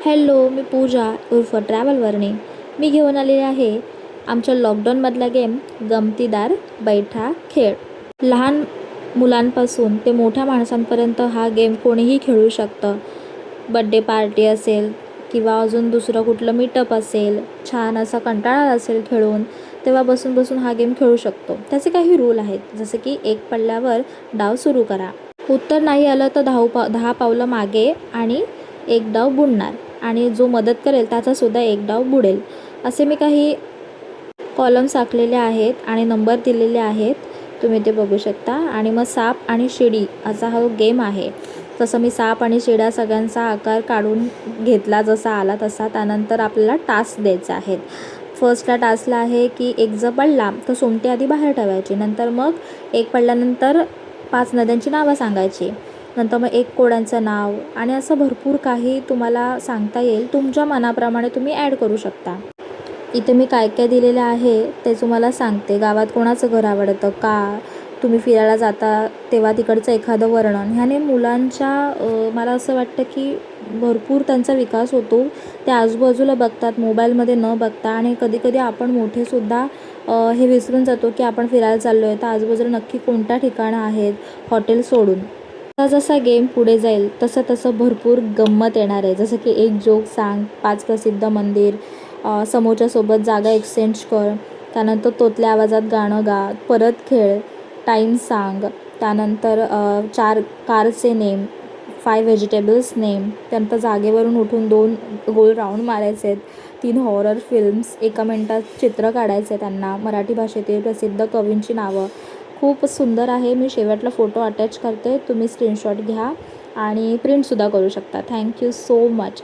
Hello, मी पूजा उर्फ ट्रॅव्हलवरने. मी घेऊन आलेले आहे आमच्या लॉकडाऊनमधला गेम गमतीदार बैठा खेळ. लहान मुलांपासून ते मोठ्या माणसांपर्यंत हा गेम कोणीही खेळू शकतं. बड्डे पार्टी असेल किंवा अजून दुसरं कुठलं मीटअप असेल, छान असा कंटाळा असेल खेळून, तेव्हा बसून बसून हा गेम खेळू शकतो. त्याचे काही रूल आहेत, जसे की एक पडल्यावर डाव सुरू करा. उत्तर नाही आलं तर 10 पावलं मागे आणि एक डाव बुडणार आणि जो मदत करेल त्याचासुद्धा एक डाव बुडेल. असे मी काही कॉलम्स आखलेले आहेत आणि नंबर दिलेले आहेत, तुम्ही ते बघू शकता. आणि मग साप आणि शिडी असा हा गेम आहे. तसं मी साप आणि शिड्या सगळ्यांचा आकार काढून घेतला, जसा आला तसा. त्यानंतर आपल्याला टास्क द्यायचे आहेत. फर्स्टला टास्कला आहे की एक जर पडला तर सोमटी आधी बाहेर ठेवायची, नंतर मग एक पडल्यानंतर 5 नद्यांची नावं सांगायची, नंतर मग एक कोड्यांचं नाव आणि असं भरपूर काही तुम्हाला सांगता येईल. तुमच्या मनाप्रमाणे तुम्ही ॲड करू शकता. इथे मी काय काय दिलेलं आहे ते तुम्हाला सांगते. गावात कोणाचं घर आवडतं, का तुम्ही फिरायला जाता तेव्हा तिकडचं एखादं वर्णन. ह्याने मुलांच्या मला असं वाटतं की भरपूर त्यांचा विकास होतो. ते आजूबाजूला बघतात, मोबाईलमध्ये न बघता. आणि कधीकधी आपण मोठेसुद्धा हे विसरून जातो की आपण फिरायला चाललो आहे, तर आजूबाजूला नक्की कोणत्या ठिकाणं आहेत हॉटेल सोडून. जसा जसा गेम पुढे जाईल तसं तसं भरपूर गंमत येणार आहे. जसं की एक जोक सांग, 5 प्रसिद्ध मंदिर, समोरच्यासोबत जागा एक्सचेंज कर, त्यानंतर तोतल्या आवाजात गाणं गा, परत खेळ, टाईम सांग, त्यानंतर 4 कारचे नेम, 5 व्हेजिटेबल्स नेम, त्यानंतर जागेवरून उठून 2 गोल राऊंड मारायचे आहेत, 3 हॉरर फिल्म्स, 1 मिनटात चित्र काढायचे त्यांना, मराठी भाषेतील प्रसिद्ध कवींची नावं. खूप सुंदर आहे. मी शेवटला फोटो अटॅच करते, तुम्ही स्क्रीनशॉट घ्या आणि प्रिंटसुद्धा करू शकता. Thank you so much.